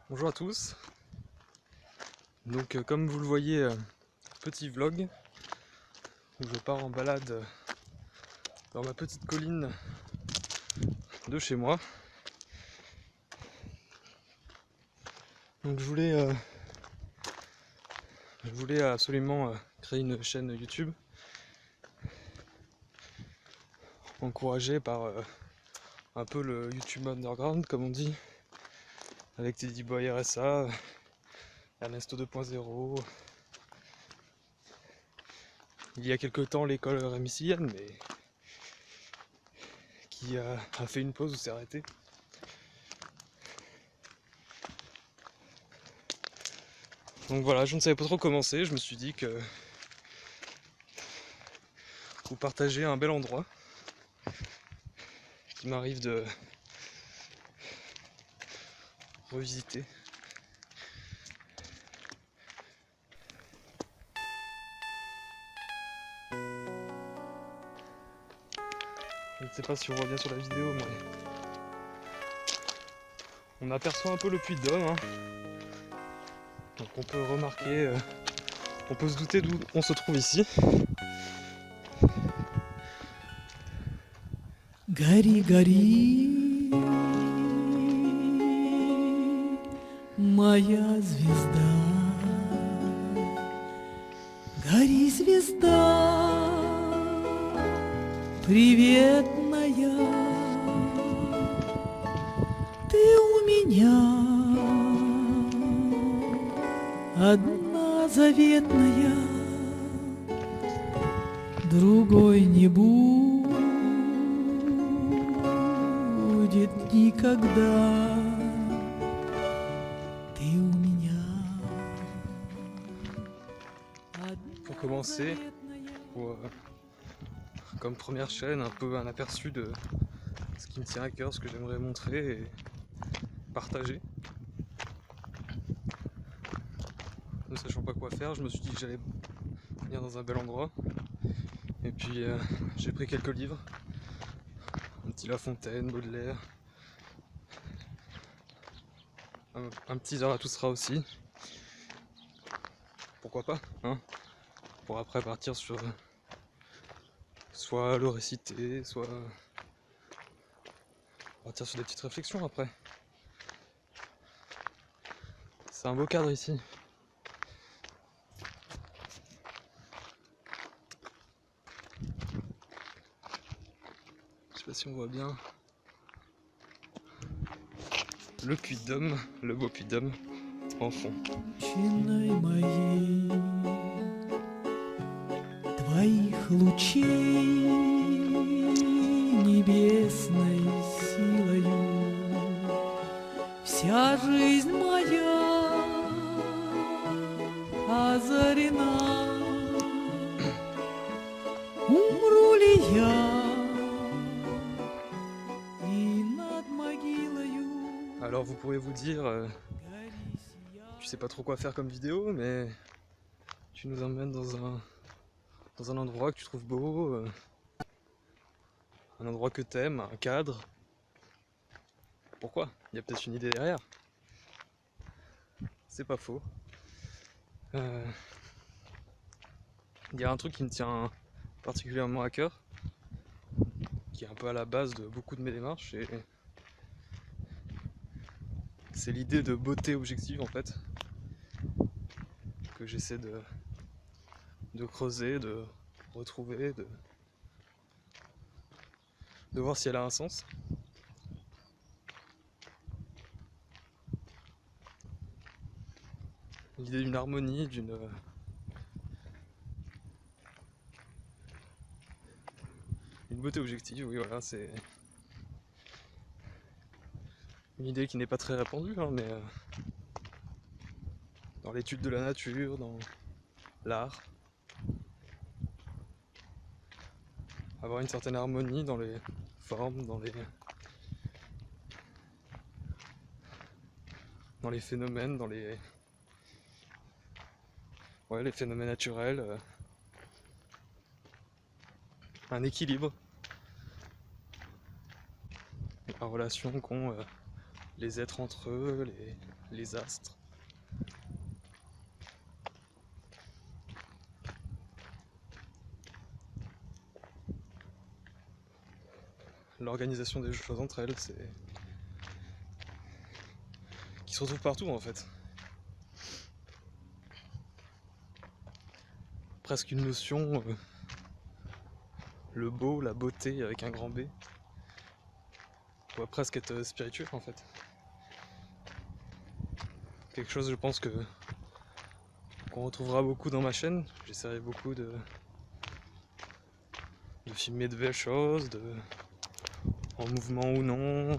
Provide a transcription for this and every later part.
Bonjour à tous, donc comme vous le voyez, petit vlog où je pars en balade dans ma petite colline de chez moi. Donc je voulais absolument créer une chaîne YouTube encouragée par un peu le YouTube underground comme on dit, avec Teddy Boy RSA, Ernesto 2.0, il y a quelque temps l'école rémissilienne mais qui a fait une pause ou s'est arrêtée. Donc voilà, je ne savais pas trop comment c'est, je me suis dit que vous partagez un bel endroit qui m'arrive de revisiter. Je ne sais pas si on voit bien sur la vidéo, mais on aperçoit un peu le Puy-de-Dôme, hein. Donc on peut remarquer, on peut se douter d'où on se trouve ici. Гори, гори, моя звезда, гори, звезда, приветная, ты у меня одна заветная, другой не будет никогда. Ты у меня Pour commencer, comme première chaîne, un peu un aperçu de ce qui me tient à cœur, ce que j'aimerais montrer et partager. Ne sachant pas quoi faire, je me suis dit que j'allais venir dans un bel endroit. Et puis j'ai pris quelques livres, un petit La Fontaine, Baudelaire, un petit Zarathustra aussi. Pourquoi pas, hein, pour après partir sur soit le réciter, soit partir sur des petites réflexions après. C'est un beau cadre ici. Je sais pas si on voit bien le Puy-de-Dôme, le beau Puy-de-Dôme en fond. моей, твоих лучей небесной силою вся жизнь моя озарена. Умру ли я и над могилою. Alors vous pourrez vous dire, tu sais pas trop quoi faire comme vidéo, mais tu nous emmènes dans un endroit que tu trouves beau, un endroit que t'aimes, un cadre. Pourquoi? Il y a peut-être une idée derrière. C'est pas faux. Il y a un truc qui me tient particulièrement à cœur, qui est un peu à la base de beaucoup de mes démarches, et c'est l'idée de beauté objective en fait, que j'essaie de creuser, de retrouver, de voir si elle a un sens. l'idée d'une harmonie, une beauté objective, oui voilà, c'est une idée qui n'est pas très répandue, hein, mais dans l'étude de la nature, dans l'art, avoir une certaine harmonie dans les formes, dans les phénomènes, dans les phénomènes naturels, un équilibre, la relation qu'ont les êtres entre eux, les astres. L'organisation des choses entre elles, c'est qui se retrouve partout en fait. Presque une notion, le beau, la beauté avec un grand B, pourrait presque être spirituel en fait. Quelque chose, je pense qu'on retrouvera beaucoup dans ma chaîne. J'essaierai beaucoup de filmer de belles choses, en mouvement ou non,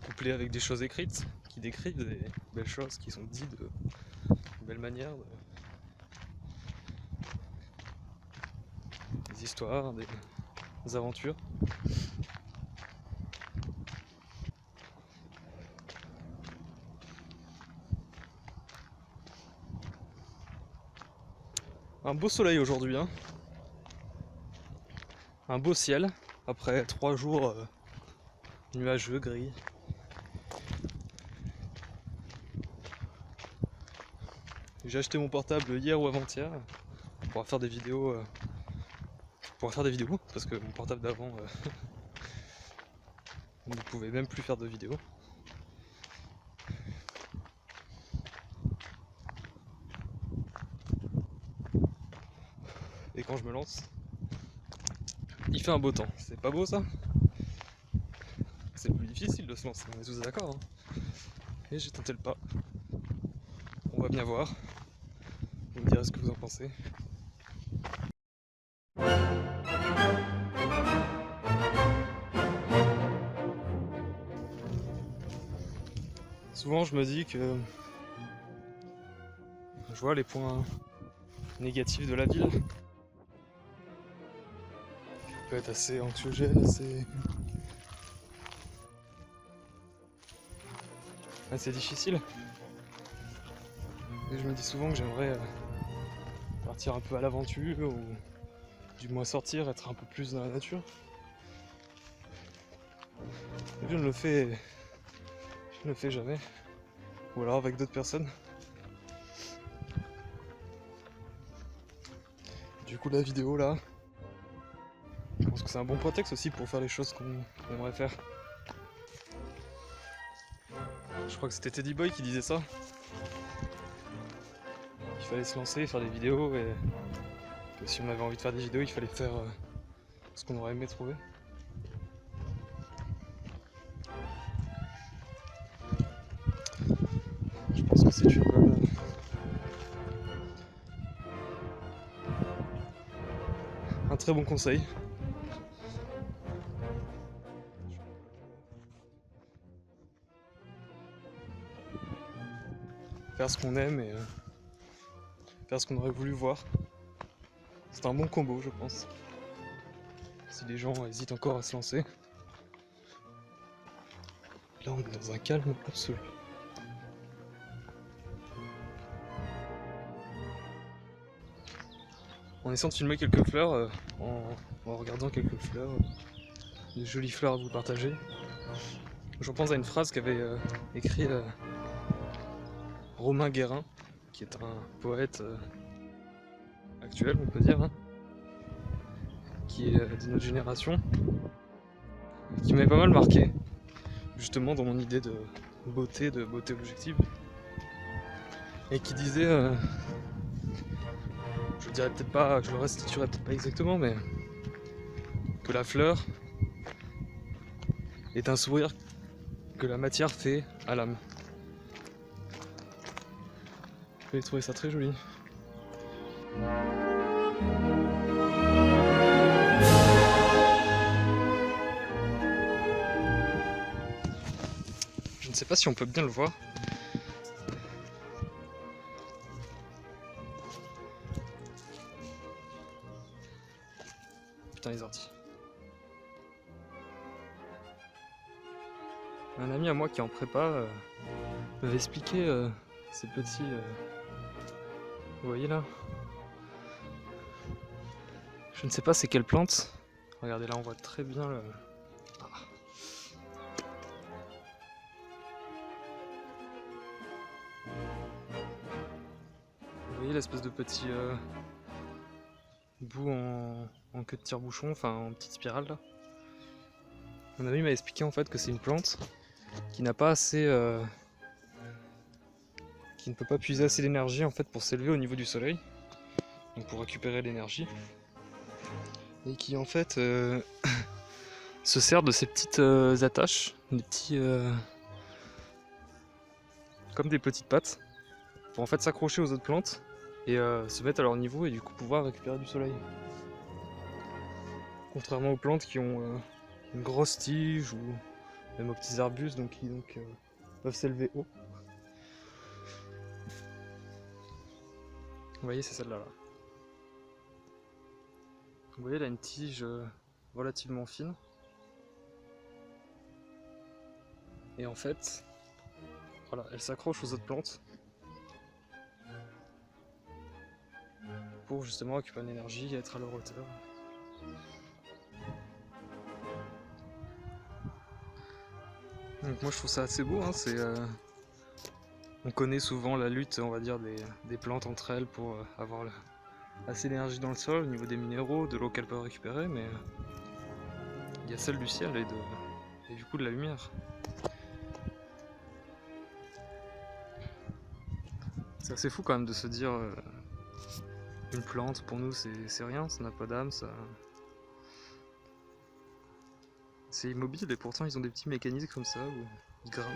couplé avec des choses écrites qui décrivent des belles choses qui sont dites de belle manière, des histoires, des aventures. Un beau soleil aujourd'hui, hein. Un beau ciel, après 3 jours nuageux, gris. J'ai acheté mon portable hier ou avant-hier pour faire des vidéos. Parce que mon portable d'avant ne pouvait même plus faire de vidéos. Et quand je me lance, il fait un beau temps. C'est pas beau ça? C'est plus difficile de se lancer, on est tous d'accord. Hein. Et j'ai tenté le pas. On va bien voir. Vous me direz ce que vous en pensez. Souvent je me dis que je vois les points négatifs de la ville. Ça peut être assez anxiogène, assez difficile. Et je me dis souvent que j'aimerais partir un peu à l'aventure ou du moins sortir, être un peu plus dans la nature. Et je ne le fais jamais. Ou alors avec d'autres personnes. Du coup la vidéo là, je pense que c'est un bon prétexte aussi pour faire les choses qu'on aimerait faire. Je crois que c'était Teddy Boy qui disait ça. Il fallait se lancer, faire des vidéos et que si on avait envie de faire des vidéos, il fallait faire ce qu'on aurait aimé trouver. Je pense que c'est un très bon conseil. Faire ce qu'on aime et faire ce qu'on aurait voulu voir. C'est un bon combo, je pense. Si les gens hésitent encore à se lancer. Là, on est dans un calme absolu. En essayant de filmer quelques fleurs, en regardant quelques fleurs, de jolies fleurs à vous partager, je repense à une phrase qu'avait écrit Romain Guérin, qui est un poète actuel, on peut dire, hein, qui est de notre génération, qui m'avait pas mal marqué, justement dans mon idée de beauté objective, et qui disait, je dirais peut-être pas, je le restituerai peut-être pas exactement, mais que la fleur est un sourire que la matière fait à l'âme. J'ai trouvé ça très joli. Je ne sais pas si on peut bien le voir. Putain, il est sorti. Un ami à moi qui est en prépa m'avait expliqué ces petits... vous voyez là? Je ne sais pas c'est quelle plante. Regardez là, on voit très bien le... Vous voyez l'espèce de petit bout en queue de tire-bouchon, enfin en petite spirale là. Mon ami m'a expliqué en fait que c'est une plante qui n'a pas assez... qui ne peut pas puiser assez d'énergie en fait pour s'élever au niveau du soleil, donc pour récupérer l'énergie, et qui en fait se sert de ces petites attaches, des petits comme des petites pattes, pour en fait s'accrocher aux autres plantes et se mettre à leur niveau et du coup pouvoir récupérer du soleil. Contrairement aux plantes qui ont une grosse tige ou même aux petits arbustes qui peuvent s'élever haut. Vous voyez, c'est celle-là. Là. Vous voyez, elle a une tige relativement fine. Et en fait, voilà, elle s'accroche aux autres plantes pour justement récupérer l'énergie et être à leur hauteur. Donc moi je trouve ça assez beau, hein, on connaît souvent la lutte, on va dire, des plantes entre elles pour avoir assez d'énergie dans le sol au niveau des minéraux, de l'eau qu'elles peuvent récupérer, mais il y a celle du ciel et du coup de la lumière. C'est assez fou quand même de se dire une plante pour nous c'est rien, ça n'a pas d'âme, c'est immobile et pourtant ils ont des petits mécanismes comme ça où ils grimpent.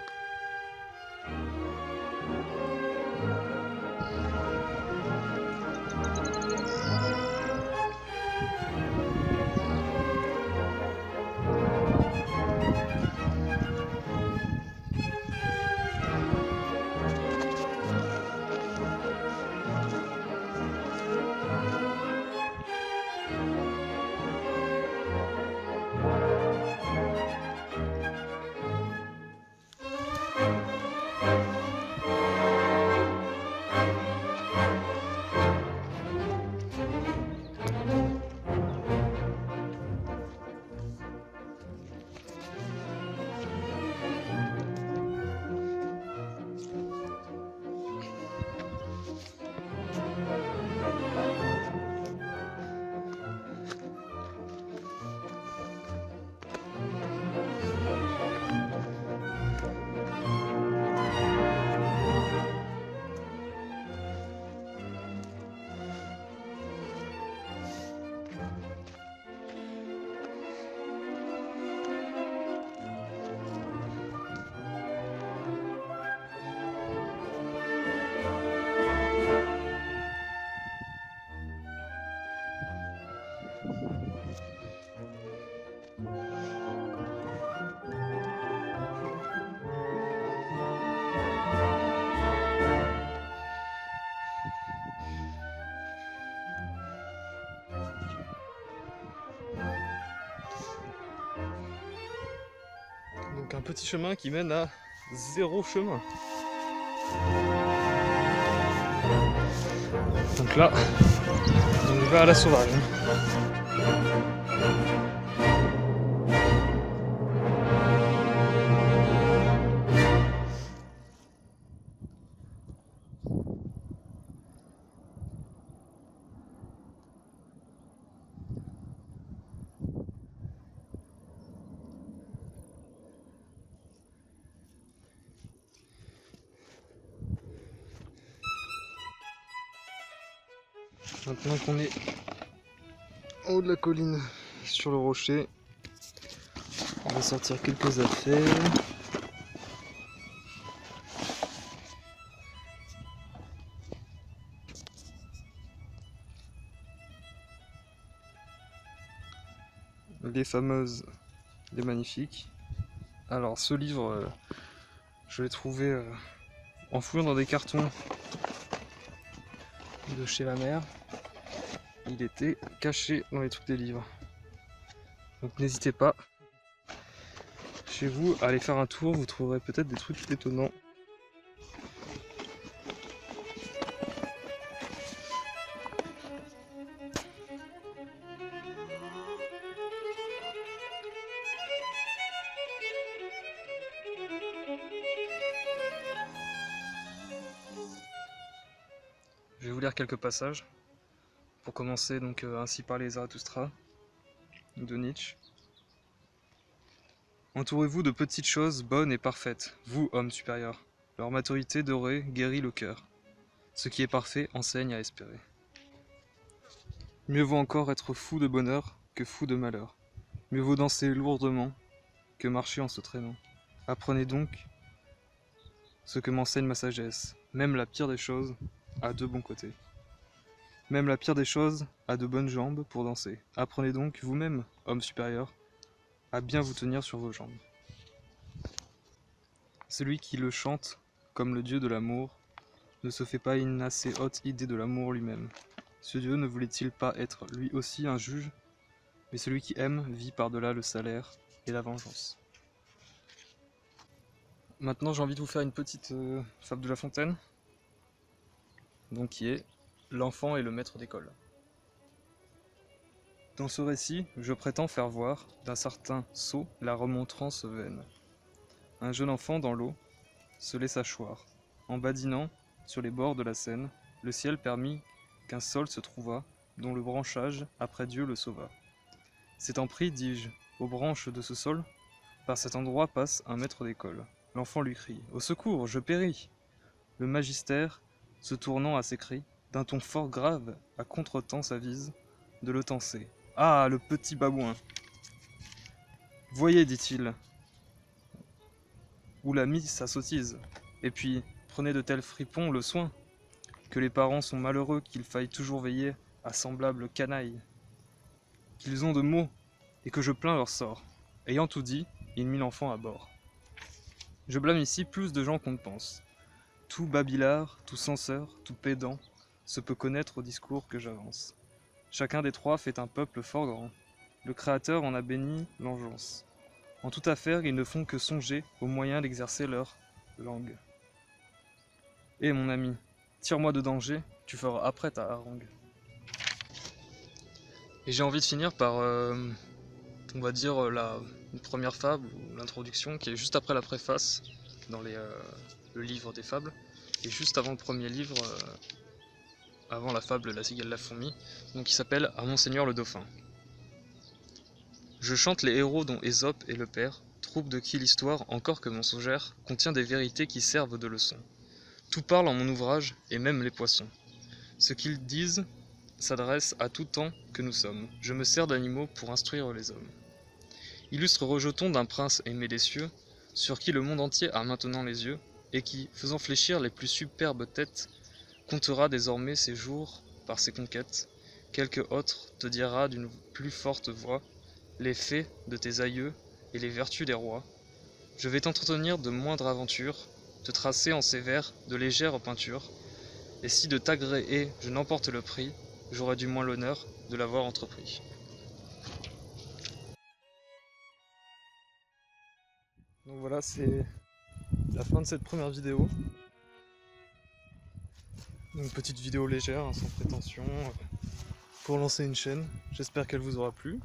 Donc un petit chemin qui mène à 0 chemin. Donc là, on y va à la sauvage. Maintenant qu'on est en haut de la colline, sur le rocher, On va sortir quelques affaires. Les fameuses, les magnifiques. Alors ce livre, je l'ai trouvé enfoui dans des cartons de chez ma mère. Il était caché dans les trucs des livres. Donc n'hésitez pas, chez vous, à aller faire un tour, vous trouverez peut-être des trucs étonnants. Je vais vous lire quelques passages. Pour commencer, donc ainsi parlait Zarathustra de Nietzsche. Entourez-vous de petites choses bonnes et parfaites, vous, hommes supérieurs. Leur maturité dorée guérit le cœur. Ce qui est parfait enseigne à espérer. Mieux vaut encore être fou de bonheur que fou de malheur. Mieux vaut danser lourdement que marcher en se traînant. Apprenez donc ce que m'enseigne ma sagesse. Même la pire des choses a deux bons côtés. Même la pire des choses a de bonnes jambes pour danser. Apprenez donc vous-même, homme supérieur, à bien vous tenir sur vos jambes. Celui qui le chante comme le dieu de l'amour ne se fait pas une assez haute idée de l'amour lui-même. Ce dieu ne voulait-il pas être lui aussi un juge? Mais celui qui aime vit par-delà le salaire et la vengeance. Maintenant j'ai envie de vous faire une petite fable de La Fontaine, donc qui est l'enfant et le maître d'école. Dans ce récit, je prétends faire voir d'un certain sot la remontrance vaine. Un jeune enfant dans l'eau se laissa choir. En badinant sur les bords de la Seine, le ciel permit qu'un sol se trouva, dont le branchage, après Dieu, le sauva. S'étant pris, dis-je, aux branches de ce sol, par cet endroit passe un maître d'école. L'enfant lui crie « Au secours, je péris !» Le magister, se tournant à ses cris, d'un ton fort grave, à contretemps s'avise de le tancer. « Ah, le petit babouin !»« Voyez, dit-il, où l'a mis sa sottise. Et puis, prenez de tels fripons le soin, que les parents sont malheureux qu'il faille toujours veiller à semblables canailles, qu'ils ont de maux, et que je plains leur sort. » Ayant tout dit, il mit l'enfant à bord. Je blâme ici plus de gens qu'on ne pense. Tout babilard, tout censeur, tout pédant se peut connaître au discours que j'avance. Chacun des trois fait un peuple fort grand. Le Créateur en a béni l'engeance. En toute affaire, ils ne font que songer aux moyens d'exercer leur langue. Eh mon ami, tire-moi de danger, tu feras après ta harangue. Et j'ai envie de finir par, on va dire, une première fable, ou l'introduction, qui est juste après la préface, dans le livre des fables, et juste avant le premier livre, avant la fable La cigale la fourmi, donc qui s'appelle À Monseigneur le Dauphin. Je chante les héros dont Ésope est le père, troupe de qui l'histoire, encore que mensongère, contient des vérités qui servent de leçon. Tout parle en mon ouvrage, et même les poissons. Ce qu'ils disent s'adresse à tout temps que nous sommes. Je me sers d'animaux pour instruire les hommes. Illustre rejeton d'un prince aimé des cieux, sur qui le monde entier a maintenant les yeux, et qui, faisant fléchir les plus superbes têtes, comptera désormais ses jours par ses conquêtes. Quelque autre te dira d'une plus forte voix les faits de tes aïeux et les vertus des rois. Je vais t'entretenir de moindres aventures, te tracer en ces vers de légères peintures, et si de ta gré est, je n'emporte le prix, j'aurai du moins l'honneur de l'avoir entrepris. Donc voilà, c'est la fin de cette première vidéo. Donc petite vidéo légère, hein, sans prétention, pour lancer une chaîne. J'espère qu'elle vous aura plu.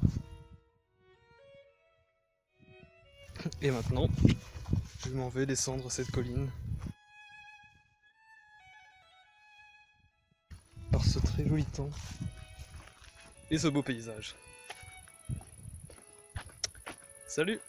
Et maintenant, je m'en vais descendre cette colline par ce très joli temps et ce beau paysage. Salut!